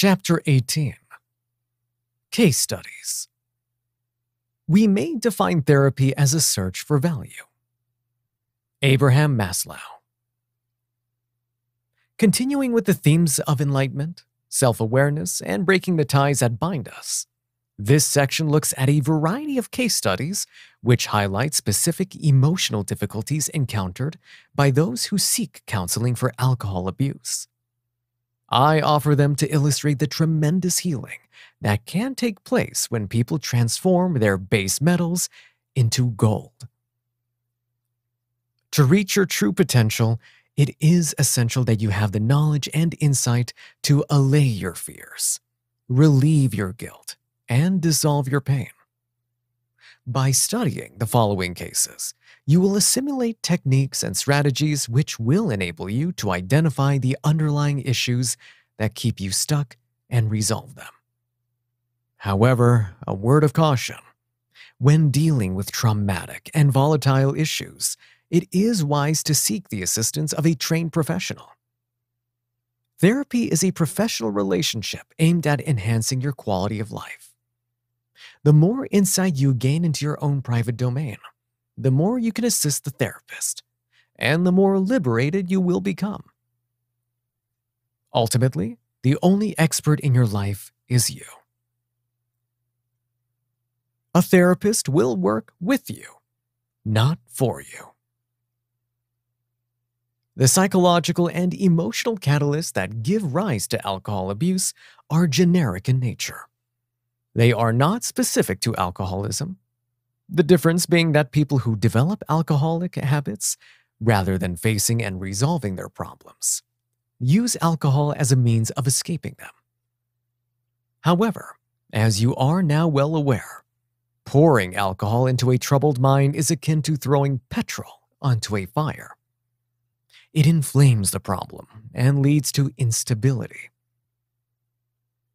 Chapter 18. Case Studies. We may define therapy as a search for value. Abraham Maslow. Continuing with the themes of enlightenment, self-awareness, and breaking the ties that bind us, this section looks at a variety of case studies which highlight specific emotional difficulties encountered by those who seek counseling for alcohol abuse. I offer them to illustrate the tremendous healing that can take place when people transform their base metals into gold. To reach your true potential, it is essential that you have the knowledge and insight to allay your fears, relieve your guilt, and dissolve your pain. By studying the following cases, you will assimilate techniques and strategies which will enable you to identify the underlying issues that keep you stuck and resolve them. However, a word of caution. When dealing with traumatic and volatile issues, it is wise to seek the assistance of a trained professional. Therapy is a professional relationship aimed at enhancing your quality of life. The more insight you gain into your own private domain, the more you can assist the therapist, and the more liberated you will become. Ultimately, the only expert in your life is you. A therapist will work with you, not for you. The psychological and emotional catalysts that give rise to alcohol abuse are generic in nature. They are not specific to alcoholism, the difference being that people who develop alcoholic habits, rather than facing and resolving their problems, use alcohol as a means of escaping them. However, as you are now well aware, pouring alcohol into a troubled mind is akin to throwing petrol onto a fire. It inflames the problem and leads to instability.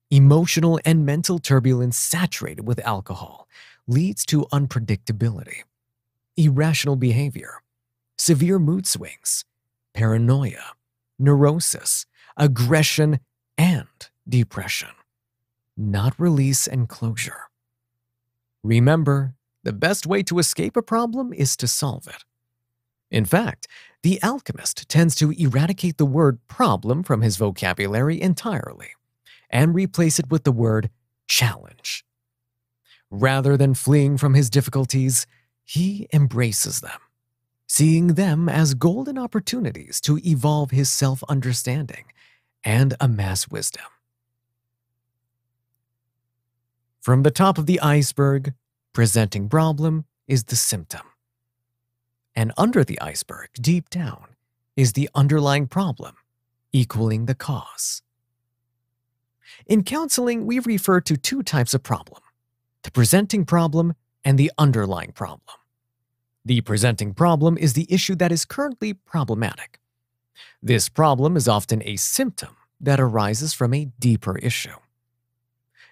Emotional and mental turbulence saturated with alcohol leads to unpredictability, irrational behavior, severe mood swings, paranoia, neurosis, aggression, and depression, not release and closure. Remember, the best way to escape a problem is to solve it. In fact, the Alchemist tends to eradicate the word problem from his vocabulary entirely and replace it with the word challenge. Rather than fleeing from his difficulties, he embraces them, seeing them as golden opportunities to evolve his self-understanding and amass wisdom. From the top of the iceberg, presenting problem is the symptom. And under the iceberg, deep down, is the underlying problem, equaling the cause. In counseling, we refer to two types of problem: the presenting problem and the underlying problem. The presenting problem is the issue that is currently problematic. This problem is often a symptom that arises from a deeper issue.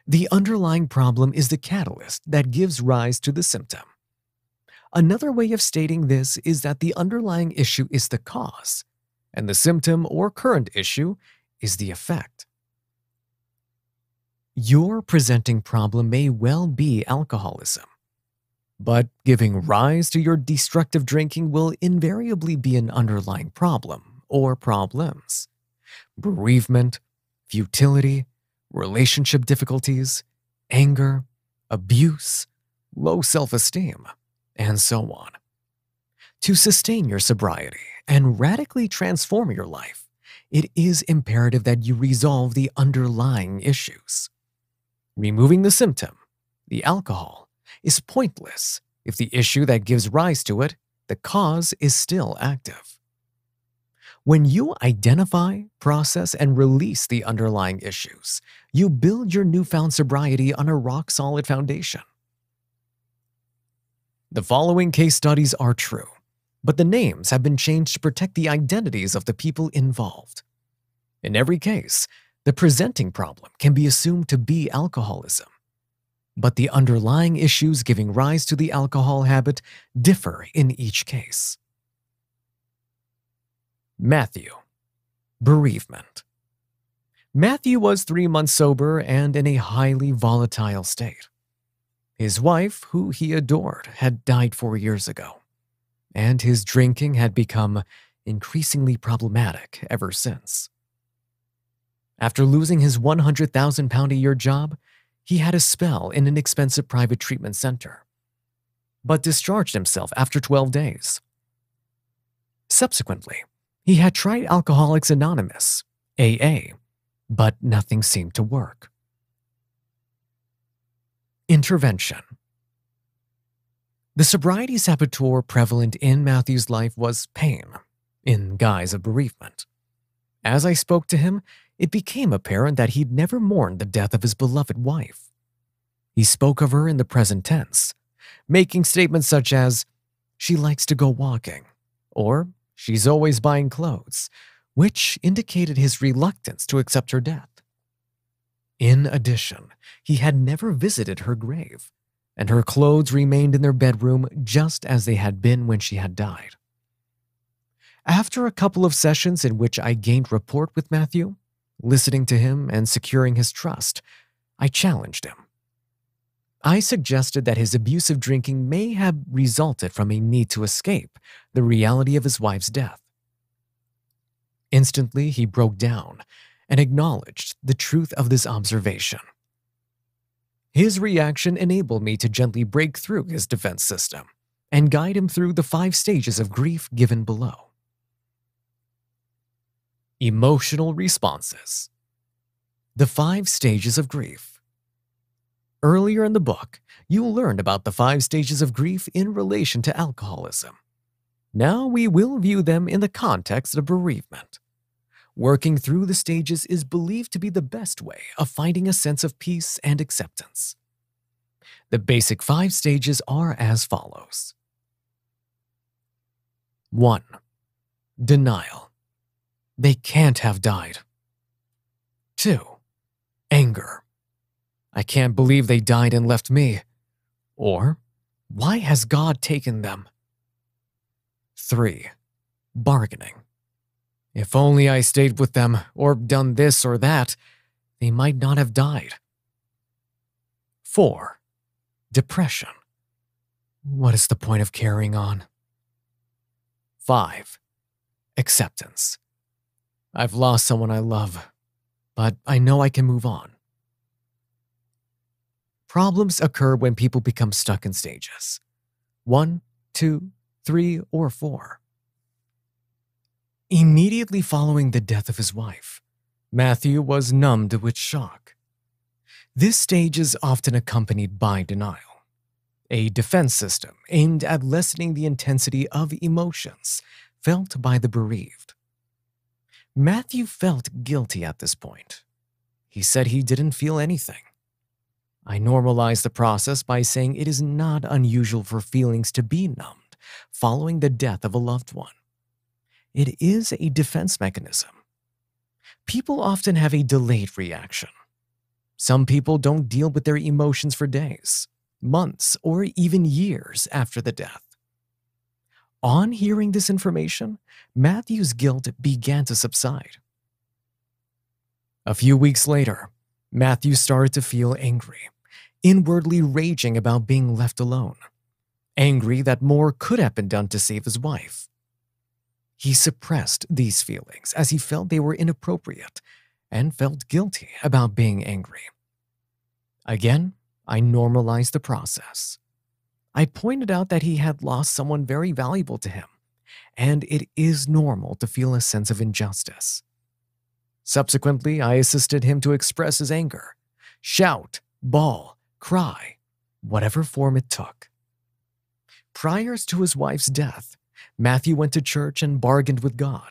The underlying problem is the catalyst that gives rise to the symptom. Another way of stating this is that the underlying issue is the cause, and the symptom or current issue is the effect. Your presenting problem may well be alcoholism, but giving rise to your destructive drinking will invariably be an underlying problem or problems: bereavement, futility, relationship difficulties, anger, abuse, low self-esteem, and so on. To sustain your sobriety and radically transform your life, it is imperative that you resolve the underlying issues. Removing the symptom, the alcohol, is pointless if the issue that gives rise to it, the cause, is still active. When you identify, process, and release the underlying issues, you build your newfound sobriety on a rock-solid foundation. The following case studies are true, but the names have been changed to protect the identities of the people involved. In every case, the presenting problem can be assumed to be alcoholism, but the underlying issues giving rise to the alcohol habit differ in each case. Matthew. Bereavement. Matthew was 3 months sober and in a highly volatile state. His wife, who he adored, had died 4 years ago, and his drinking had become increasingly problematic ever since. After losing his £100,000 a year job, he had a spell in an expensive private treatment center, but discharged himself after 12 days. Subsequently, he had tried Alcoholics Anonymous, AA, but nothing seemed to work. Intervention. The sobriety saboteur prevalent in Matthew's life was pain, in guise of bereavement. As I spoke to him, it became apparent that he'd never mourned the death of his beloved wife. He spoke of her in the present tense, making statements such as, "She likes to go walking," or "She's always buying clothes," which indicated his reluctance to accept her death. In addition, he had never visited her grave, and her clothes remained in their bedroom just as they had been when she had died. After a couple of sessions in which I gained rapport with Matthew, listening to him and securing his trust, I challenged him. I suggested that his abusive drinking may have resulted from a need to escape the reality of his wife's death. Instantly, he broke down and acknowledged the truth of this observation. His reaction enabled me to gently break through his defense system and guide him through the 5 stages of grief given below. Emotional responses. The 5 stages of grief. Earlier in the book, you learned about the 5 stages of grief in relation to alcoholism. Now we will view them in the context of bereavement. Working through the stages is believed to be the best way of finding a sense of peace and acceptance. The basic 5 stages are as follows. 1. Denial. They can't have died. 2. Anger. I can't believe they died and left me. Or, why has God taken them? 3. Bargaining. If only I stayed with them or done this or that, they might not have died. 4. Depression. What is the point of carrying on? 5. Acceptance. I've lost someone I love, but I know I can move on. Problems occur when people become stuck in stages 1, 2, 3, or 4. Immediately following the death of his wife, Matthew was numbed with shock. This stage is often accompanied by denial, a defense system aimed at lessening the intensity of emotions felt by the bereaved. Matthew felt guilty at this point. He said he didn't feel anything. I normalized the process by saying it is not unusual for feelings to be numbed following the death of a loved one. It is a defense mechanism. People often have a delayed reaction. Some people don't deal with their emotions for days, months, or even years after the death. On hearing this information, Matthew's guilt began to subside. A few weeks later, Matthew started to feel angry, inwardly raging about being left alone, angry that more could have been done to save his wife. He suppressed these feelings as he felt they were inappropriate and felt guilty about being angry. Again, I normalized the process. I pointed out that he had lost someone very valuable to him, and it is normal to feel a sense of injustice. Subsequently, I assisted him to express his anger, shout, bawl, cry, whatever form it took. Prior to his wife's death, Matthew went to church and bargained with God.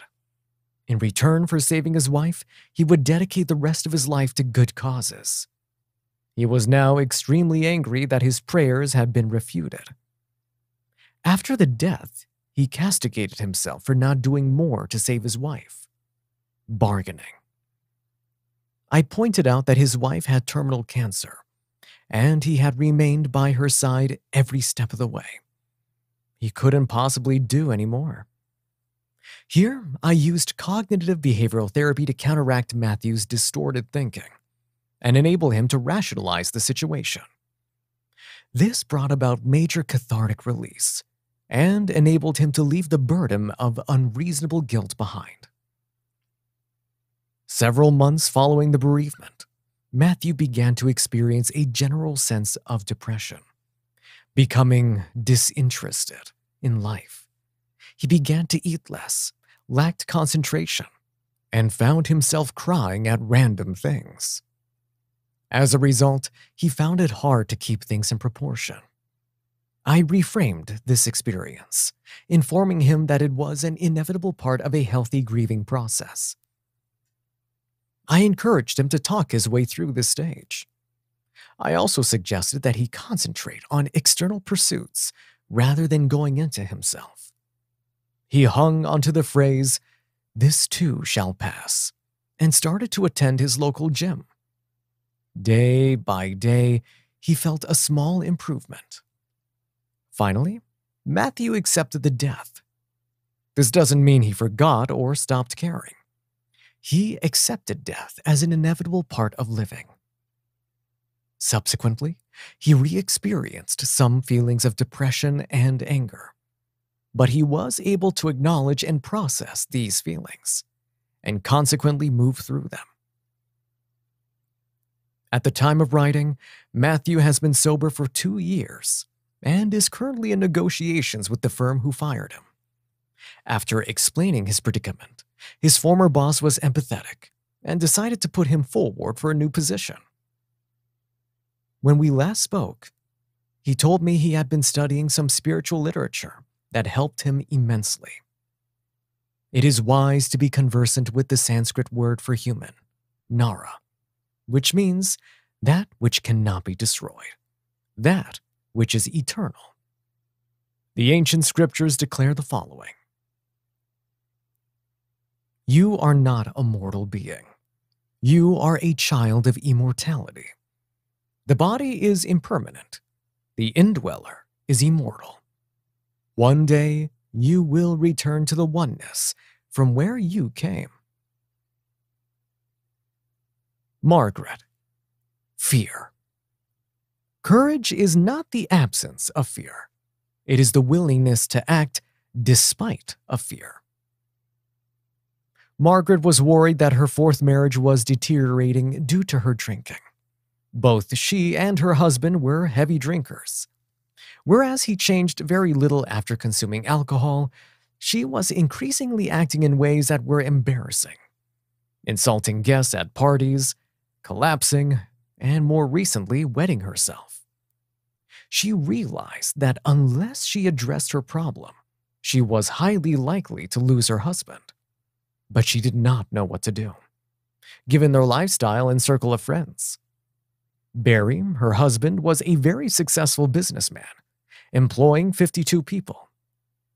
In return for saving his wife, he would dedicate the rest of his life to good causes. He was now extremely angry that his prayers had been refuted. After the death, he castigated himself for not doing more to save his wife. Bargaining. I pointed out that his wife had terminal cancer, and he had remained by her side every step of the way. He couldn't possibly do any more. Here, I used cognitive behavioral therapy to counteract Matthew's distorted thinking and enable him to rationalize the situation. This brought about major cathartic release and enabled him to leave the burden of unreasonable guilt behind. Several months following the bereavement, Matthew began to experience a general sense of depression, becoming disinterested in life. He began to eat less, lacked concentration, and found himself crying at random things. As a result, he found it hard to keep things in proportion. I reframed this experience, informing him that it was an inevitable part of a healthy grieving process. I encouraged him to talk his way through this stage. I also suggested that he concentrate on external pursuits rather than going into himself. He hung onto the phrase, "This too shall pass," and started to attend his local gym. Day by day, he felt a small improvement. Finally, Matthew accepted the death. This doesn't mean he forgot or stopped caring. He accepted death as an inevitable part of living. Subsequently, he re-experienced some feelings of depression and anger, but he was able to acknowledge and process these feelings, and consequently move through them. At the time of writing, Matthew has been sober for 2 years and is currently in negotiations with the firm who fired him. After explaining his predicament, his former boss was empathetic and decided to put him forward for a new position. When we last spoke, he told me he had been studying some spiritual literature that helped him immensely. It is wise to be conversant with the Sanskrit word for human, nara, which means that which cannot be destroyed, that which is eternal. The ancient scriptures declare the following: "You are not a mortal being. You are a child of immortality. The body is impermanent. The indweller is immortal. One day you will return to the oneness from where you came." Margaret. Fear. Courage is not the absence of fear. It is the willingness to act despite of fear. Margaret was worried that her fourth marriage was deteriorating due to her drinking. Both she and her husband were heavy drinkers. Whereas he changed very little after consuming alcohol, she was increasingly acting in ways that were embarrassing, insulting guests at parties, collapsing, and more recently, wetting herself. She realized that unless she addressed her problem, she was highly likely to lose her husband. But she did not know what to do, given their lifestyle and circle of friends. Barry, her husband, was a very successful businessman, employing 52 people.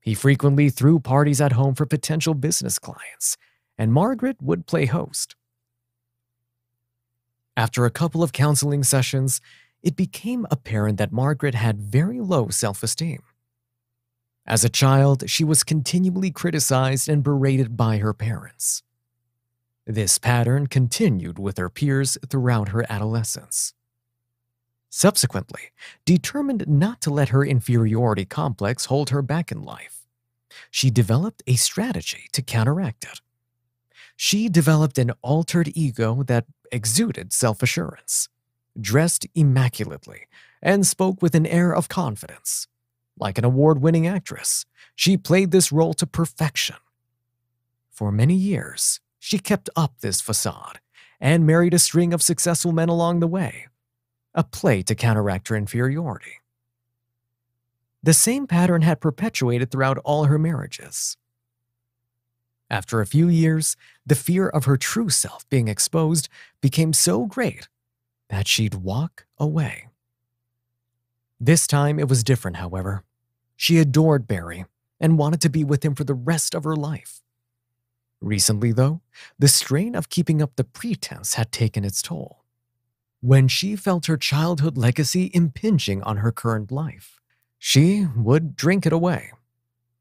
He frequently threw parties at home for potential business clients, and Margaret would play host. After a couple of counseling sessions, it became apparent that Margaret had very low self-esteem. As a child, she was continually criticized and berated by her parents. This pattern continued with her peers throughout her adolescence. Subsequently, determined not to let her inferiority complex hold her back in life, she developed a strategy to counteract it. She developed an altered ego that exuded self-assurance, dressed immaculately, and spoke with an air of confidence. Like an award-winning actress, she played this role to perfection. For many years, she kept up this facade and married a string of successful men along the way, a play to counteract her inferiority. The same pattern had perpetuated throughout all her marriages. After a few years, the fear of her true self being exposed became so great that she'd walk away. This time it was different, however. She adored Barry and wanted to be with him for the rest of her life. Recently, though, the strain of keeping up the pretense had taken its toll. When she felt her childhood legacy impinging on her current life, she would drink it away.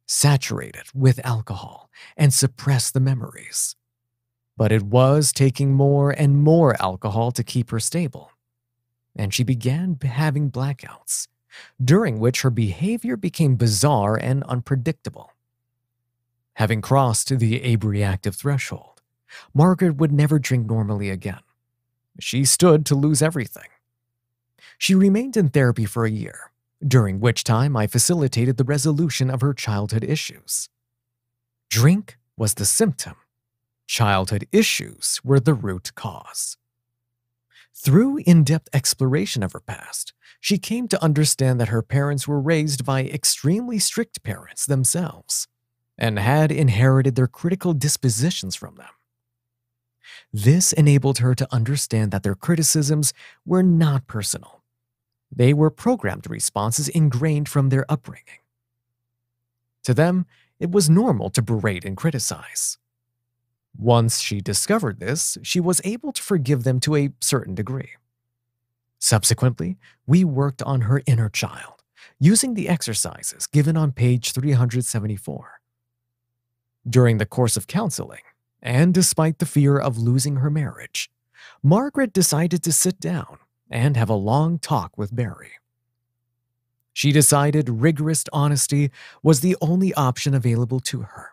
saturated with alcohol and suppress the memories. But it was taking more and more alcohol to keep her stable, and she began having blackouts, during which her behavior became bizarre and unpredictable. Having crossed the abreactive threshold, Margaret would never drink normally again. She stood to lose everything. She remained in therapy for a year, during which time I facilitated the resolution of her childhood issues. Drink was the symptom. Childhood issues were the root cause. Through in-depth exploration of her past, she came to understand that her parents were raised by extremely strict parents themselves and had inherited their critical dispositions from them. This enabled her to understand that their criticisms were not personal. They were programmed responses ingrained from their upbringing. To them, it was normal to berate and criticize. Once she discovered this, she was able to forgive them to a certain degree. Subsequently, we worked on her inner child, using the exercises given on page 374. During the course of counseling, and despite the fear of losing her marriage, Margaret decided to sit down and have a long talk with Barry. She decided rigorous honesty was the only option available to her.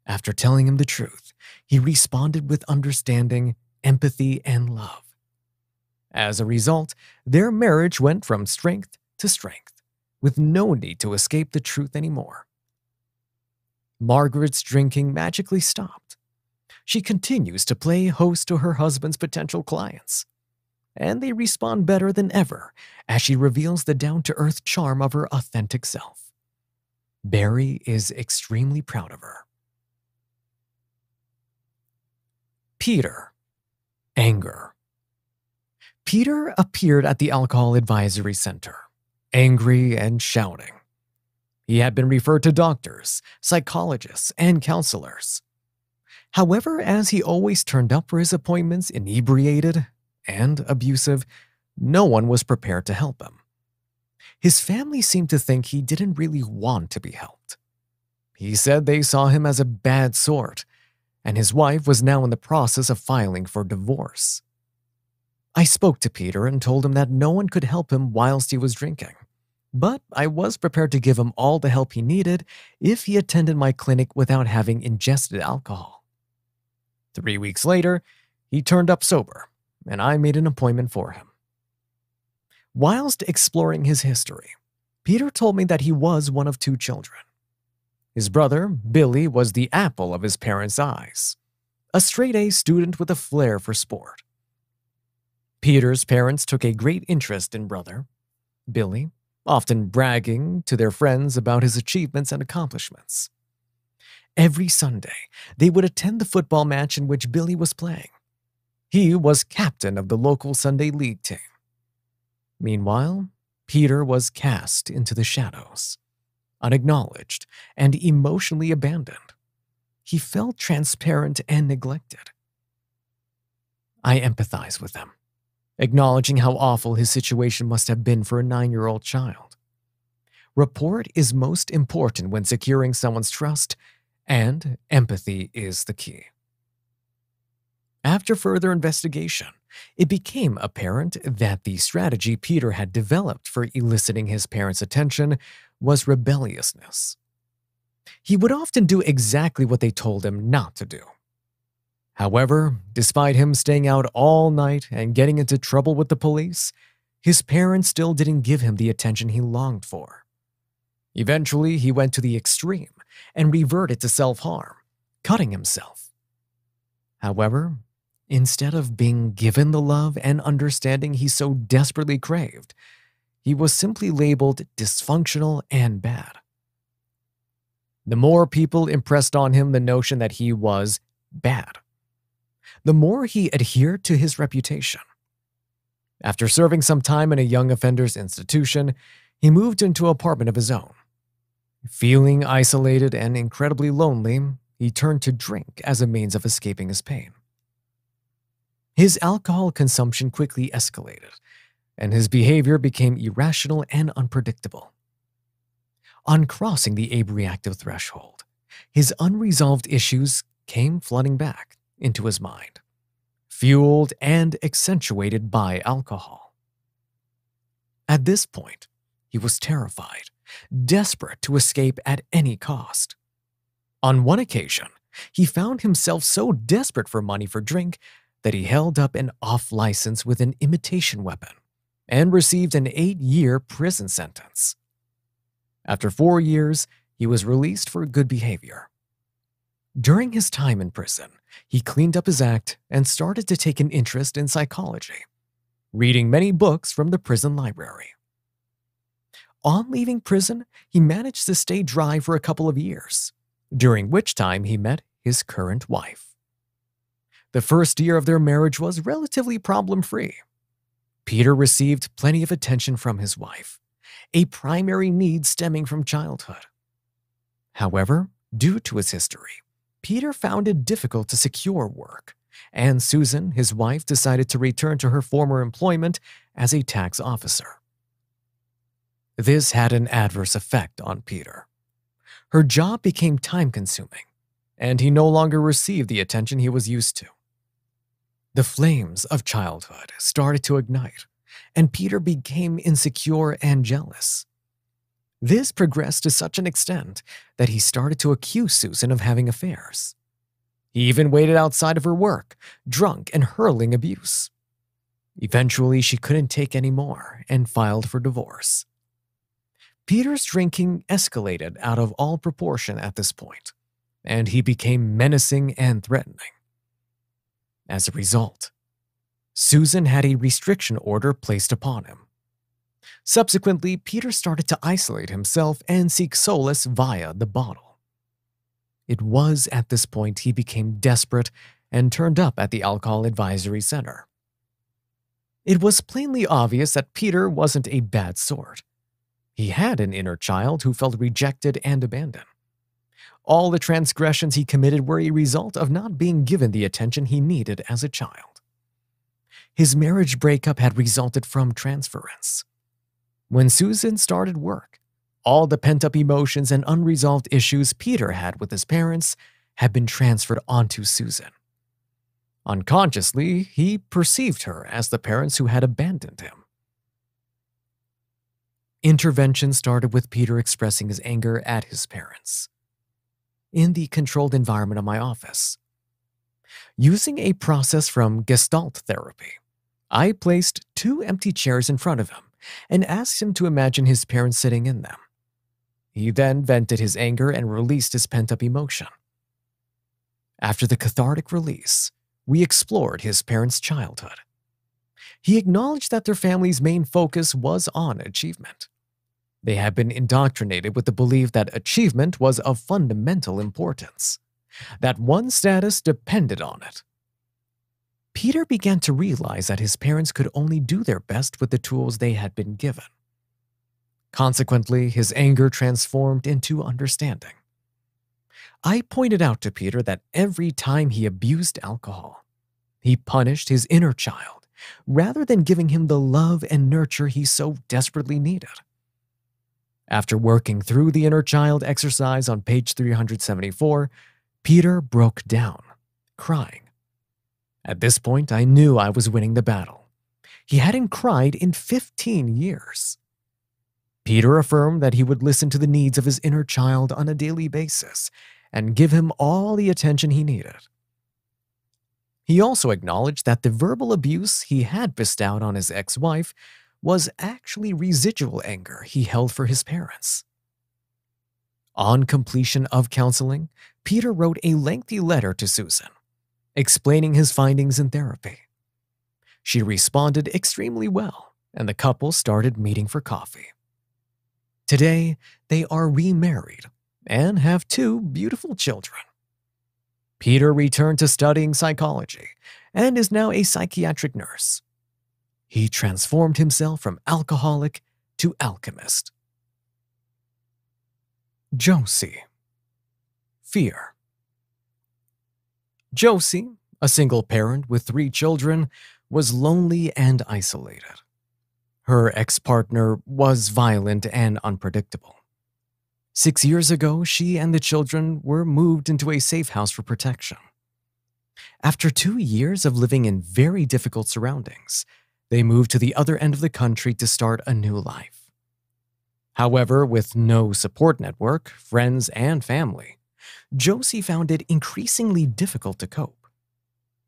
After telling him the truth, he responded with understanding, empathy, and love. As a result, their marriage went from strength to strength, with no need to escape the truth anymore. Margaret's drinking magically stopped. She continues to play host to her husband's potential clients, and they respond better than ever as she reveals the down-to-earth charm of her authentic self. Barry is extremely proud of her. Peter. Anger. Peter appeared at the Alcohol Advisory Center, angry and shouting. He had been referred to doctors, psychologists, and counselors. However, as he always turned up for his appointments inebriated and abusive, no one was prepared to help him. His family seemed to think he didn't really want to be helped. He said they saw him as a bad sort, and his wife was now in the process of filing for divorce. I spoke to Peter and told him that no one could help him whilst he was drinking, but I was prepared to give him all the help he needed if he attended my clinic without having ingested alcohol. 3 weeks later, he turned up sober, and I made an appointment for him. Whilst exploring his history, Peter told me that he was one of 2 children. His brother, Billy, was the apple of his parents' eyes, a straight-A student with a flair for sport. Peter's parents took a great interest in brother, Billy, often bragging to their friends about his achievements and accomplishments. Every Sunday, they would attend the football match in which Billy was playing. He was captain of the local Sunday league team. Meanwhile, Peter was cast into the shadows, unacknowledged and emotionally abandoned. He felt transparent and neglected. I empathize with him, acknowledging how awful his situation must have been for a 9-year-old child. Rapport is most important when securing someone's trust, and empathy is the key. After further investigation, it became apparent that the strategy Peter had developed for eliciting his parents' attention was rebelliousness. He would often do exactly what they told him not to do. However, despite him staying out all night and getting into trouble with the police, his parents still didn't give him the attention he longed for. Eventually, he went to the extreme and reverted to self-harm, cutting himself. However, instead of being given the love and understanding he so desperately craved, he was simply labeled dysfunctional and bad. The more people impressed on him the notion that he was bad, the more he adhered to his reputation. After serving some time in a young offenders institution, he moved into an apartment of his own. Feeling isolated and incredibly lonely, he turned to drink as a means of escaping his pain. His alcohol consumption quickly escalated, and his behavior became irrational and unpredictable. On crossing the abreactive threshold, his unresolved issues came flooding back into his mind, fueled and accentuated by alcohol. At this point, he was terrified, desperate to escape at any cost. On one occasion, he found himself so desperate for money for drink that he held up an off-license with an imitation weapon and received an 8-year prison sentence. After 4 years, he was released for good behavior. During his time in prison, he cleaned up his act and started to take an interest in psychology, reading many books from the prison library. On leaving prison, he managed to stay dry for a couple of years, during which time he met his current wife. The first year of their marriage was relatively problem-free. Peter received plenty of attention from his wife, a primary need stemming from childhood. However, due to his history, Peter found it difficult to secure work, and Susan, his wife, decided to return to her former employment as a tax officer. This had an adverse effect on Peter. Her job became time-consuming, and he no longer received the attention he was used to. The flames of childhood started to ignite, and Peter became insecure and jealous. This progressed to such an extent that he started to accuse Susan of having affairs. He even waited outside of her work, drunk and hurling abuse. Eventually, she couldn't take any more and filed for divorce. Peter's drinking escalated out of all proportion at this point, and he became menacing and threatening. As a result, Susan had a restriction order placed upon him. Subsequently, Peter started to isolate himself and seek solace via the bottle. It was at this point he became desperate and turned up at the Alcohol Advisory Center. It was plainly obvious that Peter wasn't a bad sort. He had an inner child who felt rejected and abandoned. All the transgressions he committed were a result of not being given the attention he needed as a child. His marriage breakup had resulted from transference. When Susan started work, all the pent-up emotions and unresolved issues Peter had with his parents had been transferred onto Susan. Unconsciously, he perceived her as the parents who had abandoned him. Intervention started with Peter expressing his anger at his parents. In the controlled environment of my office, using a process from Gestalt therapy, I placed 2 empty chairs in front of him and asked him to imagine his parents sitting in them. He then vented his anger and released his pent-up emotion. After the cathartic release, we explored his parents' childhood. He acknowledged that their family's main focus was on achievement. They had been indoctrinated with the belief that achievement was of fundamental importance, that one's status depended on it. Peter began to realize that his parents could only do their best with the tools they had been given. Consequently, his anger transformed into understanding. I pointed out to Peter that every time he abused alcohol, he punished his inner child rather than giving him the love and nurture he so desperately needed. After working through the inner child exercise on page 374, Peter broke down, crying. At this point, I knew I was winning the battle. He hadn't cried in 15 years. Peter affirmed that he would listen to the needs of his inner child on a daily basis and give him all the attention he needed. He also acknowledged that the verbal abuse he had bestowed on his ex-wife was actually residual anger he held for his parents. On completion of counseling, Peter wrote a lengthy letter to Susan, explaining his findings in therapy. She responded extremely well, and the couple started meeting for coffee. Today, they are remarried and have 2 beautiful children. Peter returned to studying psychology and is now a psychiatric nurse. He transformed himself from alcoholic to alchemist. Josie. Fear. Josie, a single parent with 3 children, was lonely and isolated. Her ex-partner was violent and unpredictable. 6 years ago, she and the children were moved into a safe house for protection. After 2 years of living in very difficult surroundings, they moved to the other end of the country to start a new life. However, with no support network, friends, and family, Josie found it increasingly difficult to cope.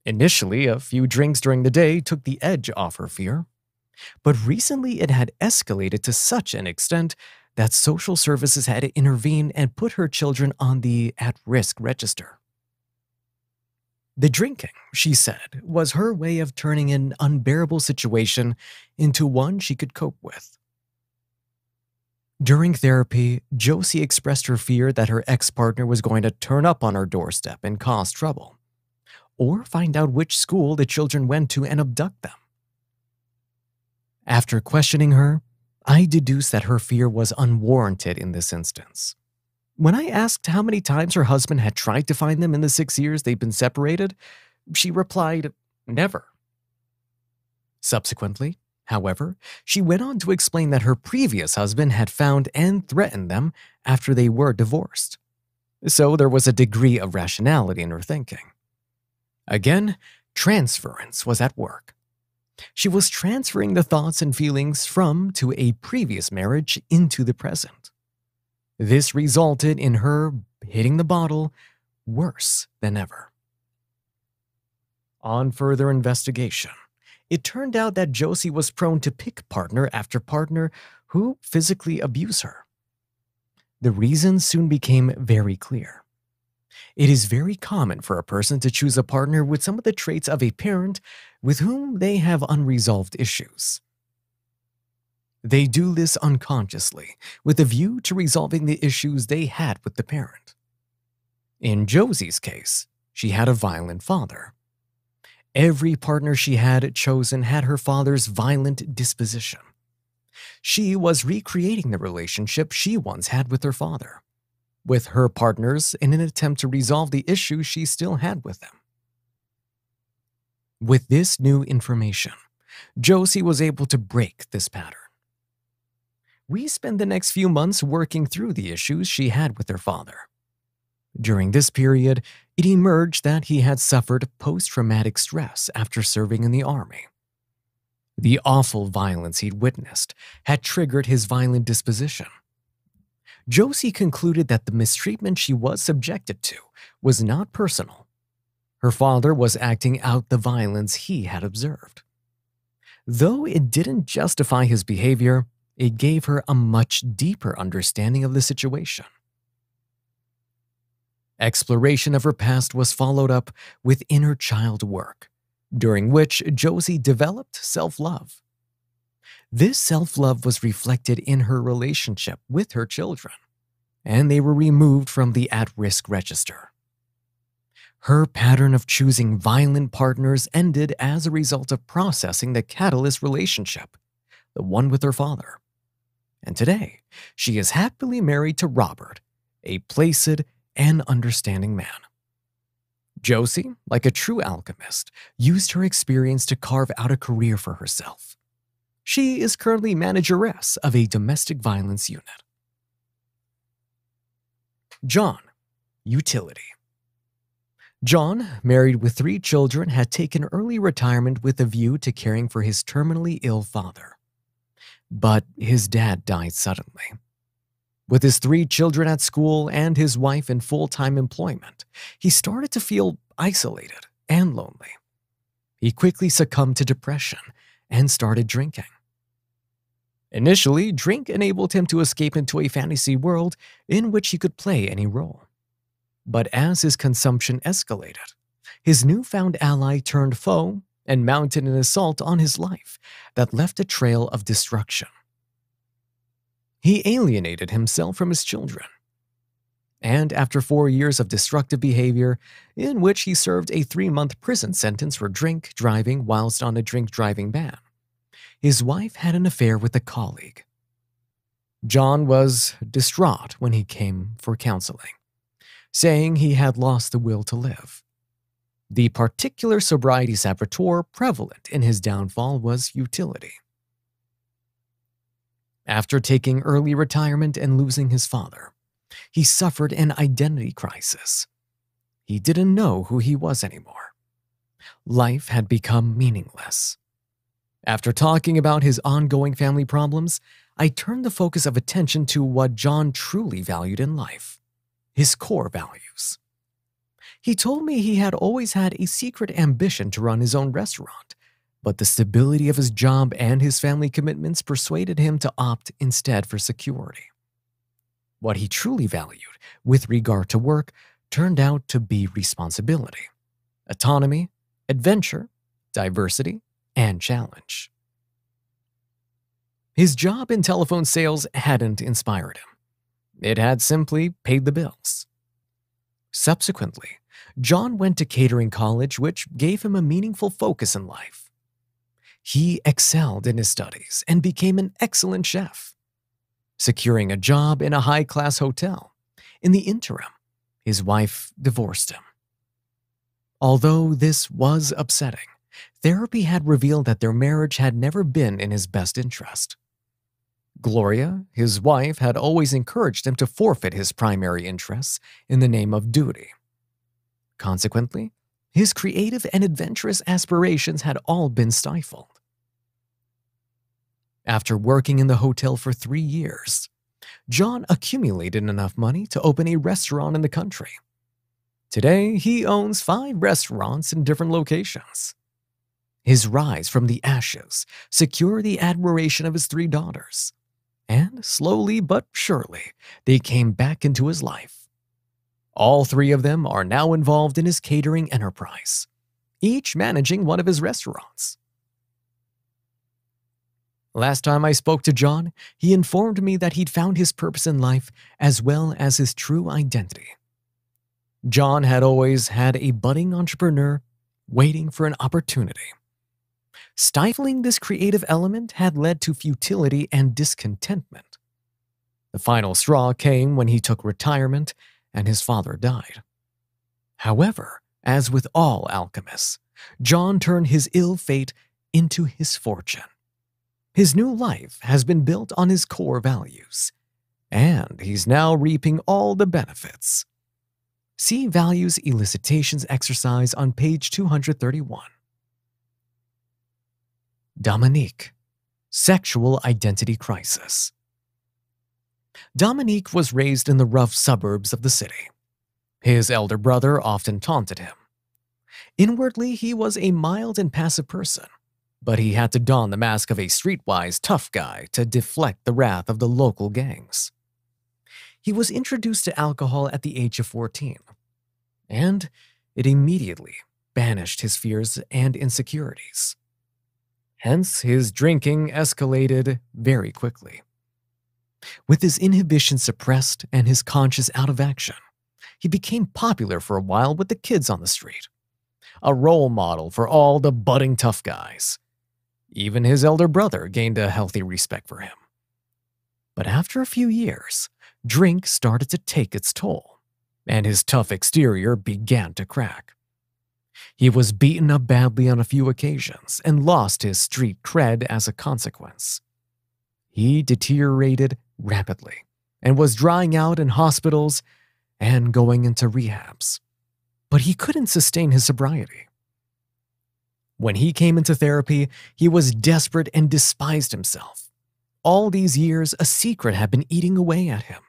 Initially, a few drinks during the day took the edge off her fear, but recently it had escalated to such an extent that social services had to intervene and put her children on the at-risk register. The drinking, she said, was her way of turning an unbearable situation into one she could cope with. During therapy, Josie expressed her fear that her ex-partner was going to turn up on her doorstep and cause trouble, or find out which school the children went to and abduct them. After questioning her, I deduced that her fear was unwarranted in this instance. When I asked how many times her husband had tried to find them in the 6 years they'd been separated, she replied, "Never." Subsequently, however, she went on to explain that her previous husband had found and threatened them after they were divorced. So there was a degree of rationality in her thinking. Again, transference was at work. She was transferring the thoughts and feelings from to a previous marriage into the present. This resulted in her hitting the bottle worse than ever. On further investigation, it turned out that Josie was prone to pick partner after partner who physically abuse her. The reasons soon became very clear. It is very common for a person to choose a partner with some of the traits of a parent with whom they have unresolved issues. They do this unconsciously, with a view to resolving the issues they had with the parent. In Josie's case, she had a violent father. Every partner she had chosen had her father's violent disposition. She was recreating the relationship she once had with her father, with her partners in an attempt to resolve the issues she still had with them. With this new information, Josie was able to break this pattern. We spent the next few months working through the issues she had with her father. During this period, it emerged that he had suffered post-traumatic stress after serving in the army. The awful violence he'd witnessed had triggered his violent disposition. Josie concluded that the mistreatment she was subjected to was not personal. Her father was acting out the violence he had observed. Though it didn't justify his behavior, it gave her a much deeper understanding of the situation. Exploration of her past was followed up with inner child work, during which Josie developed self-love. This self-love was reflected in her relationship with her children, and they were removed from the at-risk register. Her pattern of choosing violent partners ended as a result of processing the catalyst relationship, the one with her father. And today, she is happily married to Robert, a placid and understanding man. Josie, like a true alchemist, used her experience to carve out a career for herself. She is currently manageress of a domestic violence unit. John, utility. John, married with 3 children, had taken early retirement with a view to caring for his terminally ill father. But his dad died suddenly. With his 3 children at school and his wife in full-time employment, he started to feel isolated and lonely. He quickly succumbed to depression and started drinking. Initially, drink enabled him to escape into a fantasy world in which he could play any role. But as his consumption escalated, his newfound ally turned foe and mounted an assault on his life that left a trail of destruction. He alienated himself from his children. And after 4 years of destructive behavior, in which he served a 3-month prison sentence for drink driving whilst on a drink driving ban, his wife had an affair with a colleague. John was distraught when he came for counseling, saying he had lost the will to live. The particular sobriety saboteur prevalent in his downfall was utility. After taking early retirement and losing his father, He suffered an identity crisis. He didn't know who he was anymore. Life had become meaningless. After talking about his ongoing family problems, I turned the focus of attention to what John truly valued in life: his core values. He told me he had always had a secret ambition to run his own restaurant, but the stability of his job and his family commitments persuaded him to opt instead for security. What he truly valued with regard to work turned out to be responsibility, autonomy, adventure, diversity, and challenge. His job in telephone sales hadn't inspired him. It had simply paid the bills. Subsequently, John went to catering college, which gave him a meaningful focus in life. He excelled in his studies and became an excellent chef, securing a job in a high-class hotel. In the interim, his wife divorced him. Although this was upsetting, therapy had revealed that their marriage had never been in his best interest. Gloria, his wife, had always encouraged him to forfeit his primary interests in the name of duty. Consequently, his creative and adventurous aspirations had all been stifled. After working in the hotel for 3 years, John accumulated enough money to open a restaurant in the country. Today, he owns 5 restaurants in different locations. His rise from the ashes secured the admiration of his 3 daughters, and slowly but surely, they came back into his life. All 3 of them are now involved in his catering enterprise, each managing one of his restaurants. Last time I spoke to John, he informed me that he'd found his purpose in life as well as his true identity. John had always had a budding entrepreneur waiting for an opportunity. Stifling this creative element had led to futility and discontentment. The final straw came when he took retirement and his father died. However, as with all alchemists, John turned his ill fate into his fortune. His new life has been built on his core values, and he's now reaping all the benefits. See Values Elicitations exercise on page 231. Dominique, sexual identity crisis. Dominique was raised in the rough suburbs of the city. His elder brother often taunted him. Inwardly, he was a mild and passive person, but he had to don the mask of a streetwise tough guy to deflect the wrath of the local gangs. He was introduced to alcohol at the age of 14, and it immediately banished his fears and insecurities. Hence, his drinking escalated very quickly. With his inhibition suppressed and his conscience out of action, he became popular for a while with the kids on the street, a role model for all the budding tough guys. Even his elder brother gained a healthy respect for him. But after a few years, drink started to take its toll, and his tough exterior began to crack. He was beaten up badly on a few occasions and lost his street cred as a consequence. He deteriorated rapidly and was drying out in hospitals and going into rehabs. But he couldn't sustain his sobriety. When he came into therapy, he was desperate and despised himself. All these years, a secret had been eating away at him,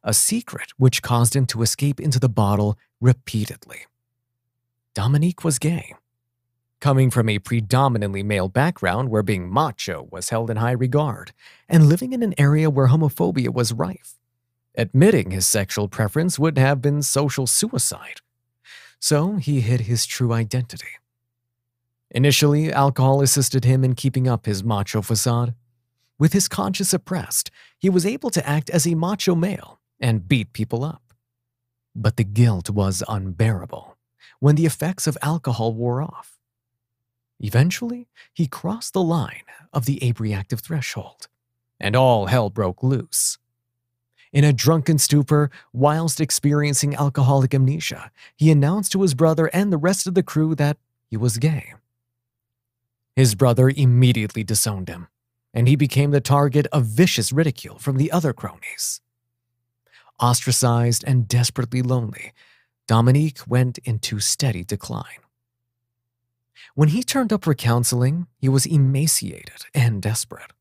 a secret which caused him to escape into the bottle repeatedly. Dominique was gay. Coming from a predominantly male background where being macho was held in high regard, and living in an area where homophobia was rife, admitting his sexual preference would have been social suicide. So he hid his true identity. Initially, alcohol assisted him in keeping up his macho facade. With his conscience suppressed, he was able to act as a macho male and beat people up. But the guilt was unbearable when the effects of alcohol wore off. Eventually, he crossed the line of the abreactive threshold, and all hell broke loose. In a drunken stupor, whilst experiencing alcoholic amnesia, he announced to his brother and the rest of the crew that he was gay. His brother immediately disowned him, and he became the target of vicious ridicule from the other cronies. Ostracized and desperately lonely, Dominique went into steady decline. When he turned up for counseling, he was emaciated and desperate.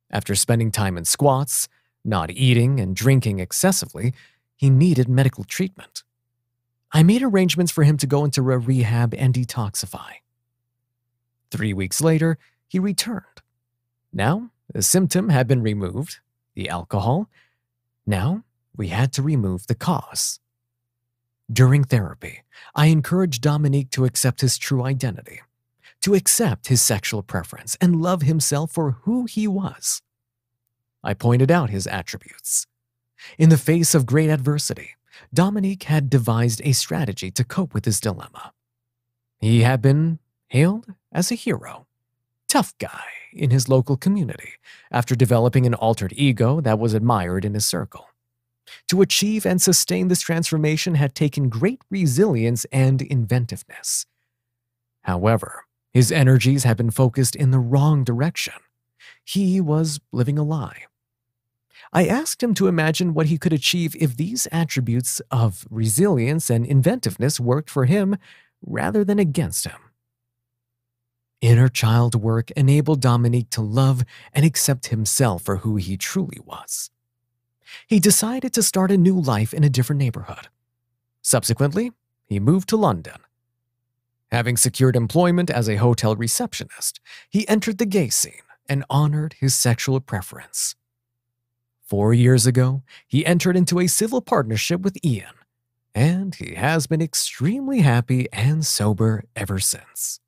After spending time in squats, not eating, and drinking excessively, he needed medical treatment. I made arrangements for him to go into a rehab and detoxify. 3 weeks later, he returned. Now, the symptom had been removed, the alcohol. Now, we had to remove the cause. During therapy, I encouraged Dominique to accept his true identity, to accept his sexual preference and love himself for who he was. I pointed out his attributes. In the face of great adversity, Dominique had devised a strategy to cope with his dilemma. He had been hailed as a hero, tough guy in his local community after developing an altered ego that was admired in his circle. To achieve and sustain this transformation had taken great resilience and inventiveness. However, his energies had been focused in the wrong direction. He was living a lie. I asked him to imagine what he could achieve if these attributes of resilience and inventiveness worked for him rather than against him. Inner child work enabled Dominique to love and accept himself for who he truly was. He decided to start a new life in a different neighborhood. Subsequently, he moved to London. Having secured employment as a hotel receptionist, he entered the gay scene and honored his sexual preference. 4 years ago, he entered into a civil partnership with Ian, and he has been extremely happy and sober ever since.